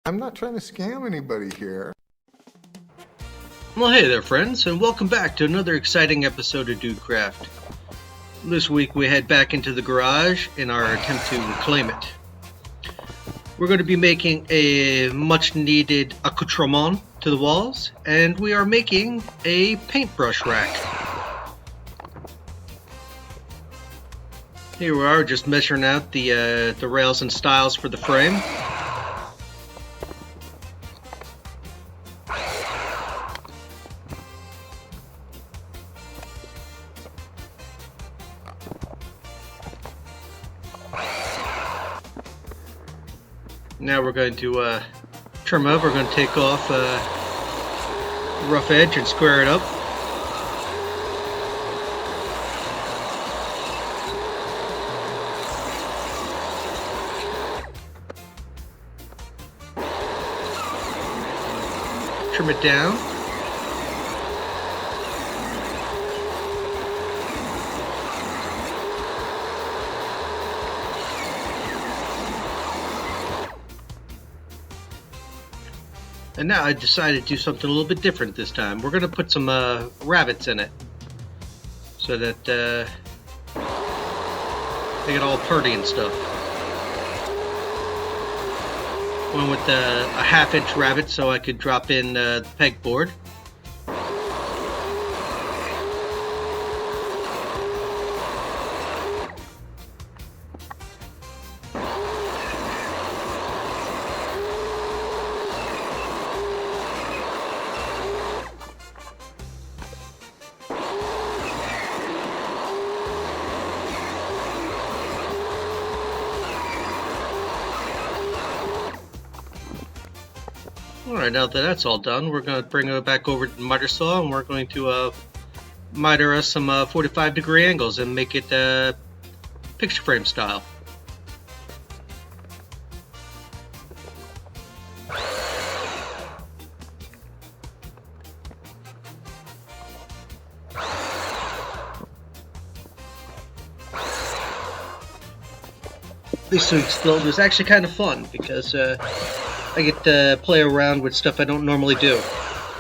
I'm not trying to scam anybody here. Well, hey there, friends, and welcome back to another exciting episode of Dudecraft. This week we head back into the garage in our attempt to reclaim it. We're going to be making a much-needed accoutrement to the walls, and we are making a paintbrush rack. Here we are, just measuring out the rails and stiles for the frame. Now we're going to trim up. We're going to take off the rough edge and square it up. Trim it down. And now I decided to do something a little bit different this time. We're going to put some rabbits in it so that they get all purty and stuff. Went with a half-inch rabbit so I could drop in the pegboard. Alright, now that that's all done, we're going to bring it back over to the miter saw and we're going to miter us some 45-degree angles and make it picture frame style. This week's build was actually kind of fun because I get to play around with stuff I don't normally do.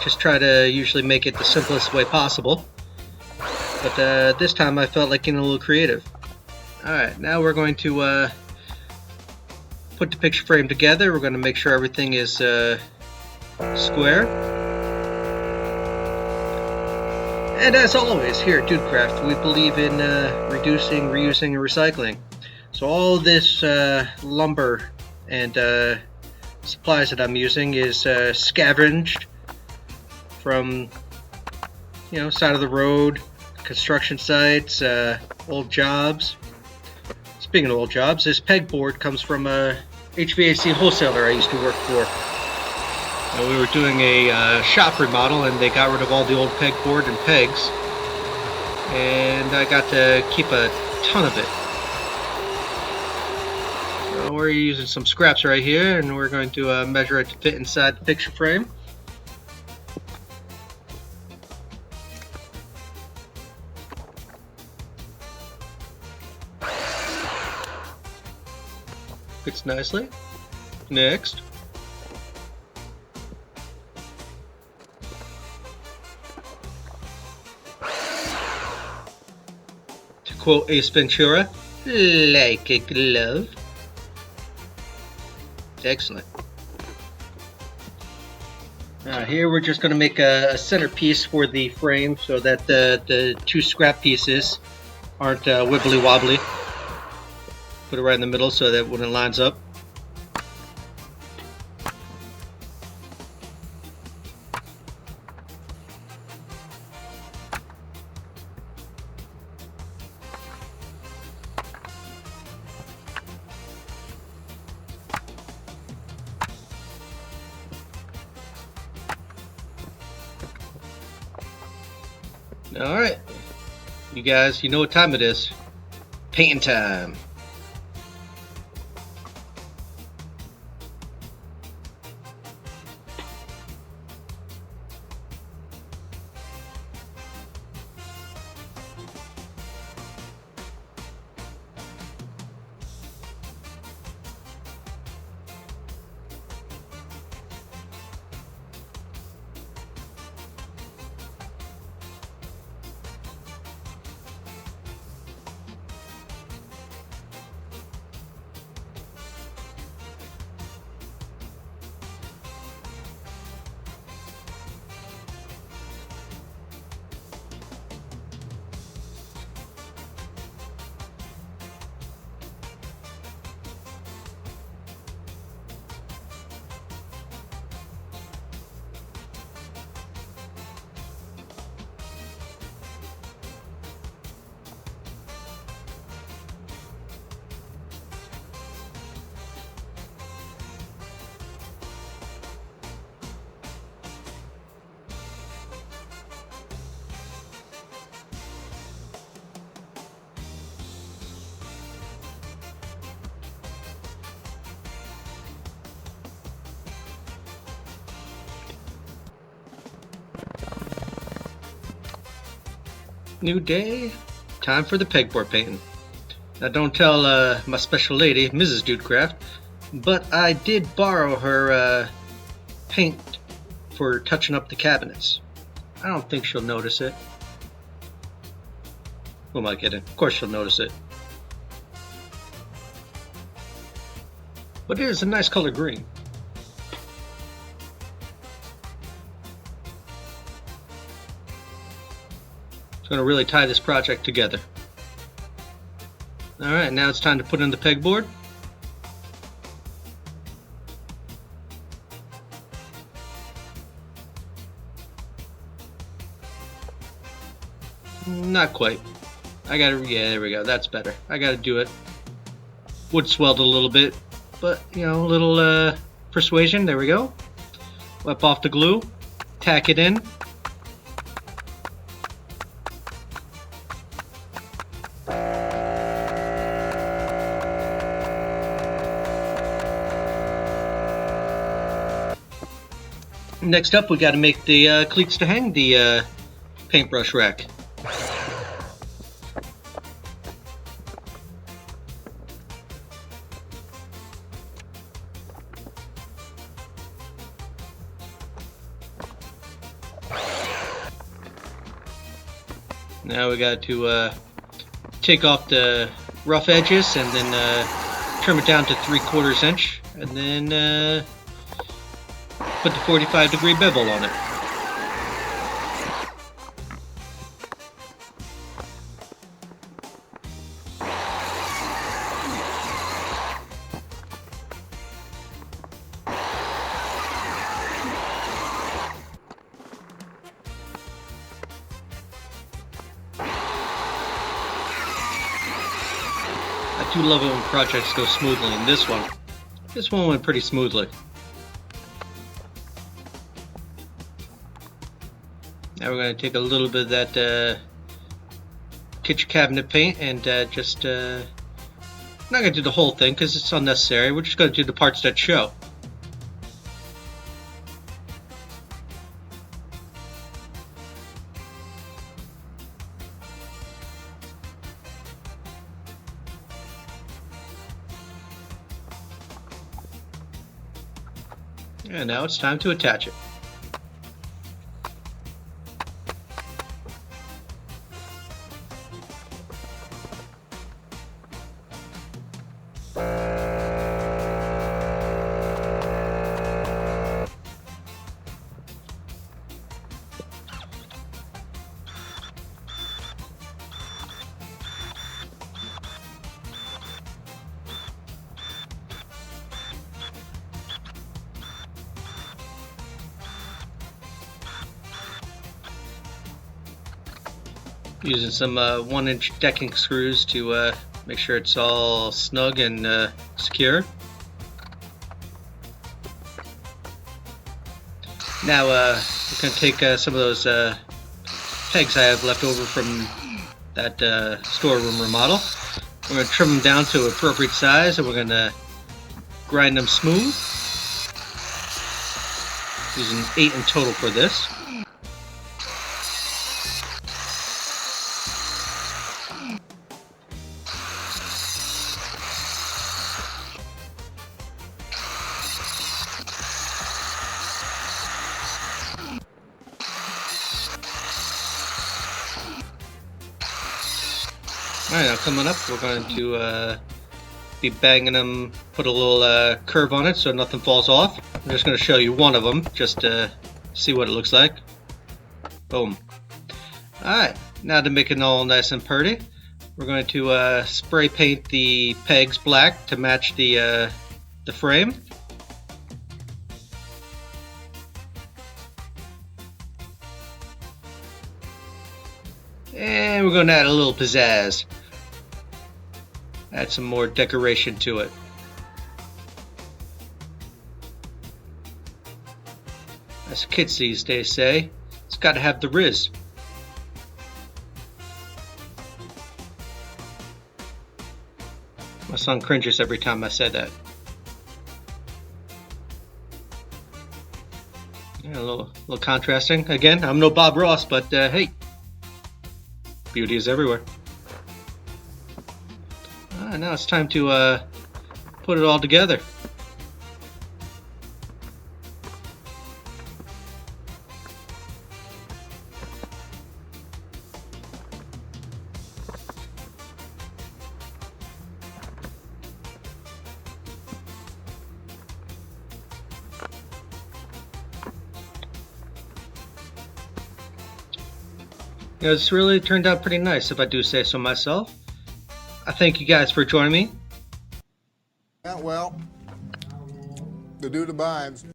Just try to usually make it the simplest way possible. But this time I felt like getting a little creative. Alright, now we're going to put the picture frame together. We're going to make sure everything is square. And as always, here at Dudecraft, we believe in reducing, reusing, and recycling. So all this lumber and supplies that I'm using is scavenged from, side of the road, construction sites, old jobs. Speaking of old jobs, this pegboard comes from a HVAC wholesaler I used to work for. We were doing a shop remodel and they got rid of all the old pegboard and pegs, and I got to keep a ton of it. We're using some scraps right here and we're going to measure it to fit inside the picture frame. Fits nicely. Next. To quote Ace Ventura, like a glove. Excellent. Here we're just going to make a centerpiece for the frame so that the two scrap pieces aren't wibbly wobbly. Put it right in the middle so that when it lines up. Alright, you guys, you know what time it is. Painting time. New day, time for the pegboard painting. Now don't tell my special lady, Mrs. Dudecraft, but I did borrow her paint for touching up the cabinets. I don't think she'll notice it. Who am I kidding? Of course she'll notice it. But it is a nice color green. It's going to really tie this project together. Alright, now it's time to put in the pegboard. Not quite. Yeah, there we go. That's better. I gotta do it. Wood swelled a little bit, but, you know, a little persuasion. There we go. Wipe off the glue. Tack it in. Next up, we got to make the cleats to hang the paintbrush rack. Now we got to take off the rough edges and then trim it down to 3/4 inch, and then put the 45-degree bevel on it. I do love it when projects go smoothly, and this one went pretty smoothly. Now we're going to take a little bit of that kitchen cabinet paint and just, I'm not going to do the whole thing because it's unnecessary. We're just going to do the parts that show. And now it's time to attach it. Using some 1-inch decking screws to make sure it's all snug and secure. Now we're going to take some of those pegs I have left over from that storeroom remodel. We're going to trim them down to appropriate size, and we're going to grind them smooth. Using 8 in total for this. Alright, now coming up, we're going to be banging them, put a little curve on it so nothing falls off. I'm just going to show you one of them, just to see what it looks like. Boom. Alright, now to make it all nice and pretty, we're going to spray paint the pegs black to match the frame. And we're going to add a little pizzazz. Add some more decoration to it. As kids these days say, it's got to have the riz. My son cringes every time I say that. Yeah, a little contrasting. Again, I'm no Bob Ross, but hey. Beauty is everywhere. Now it's time to put it all together. You know, it's really turned out pretty nice, if I do say so myself. I thank you guys for joining me. Yeah, well, the dude abides.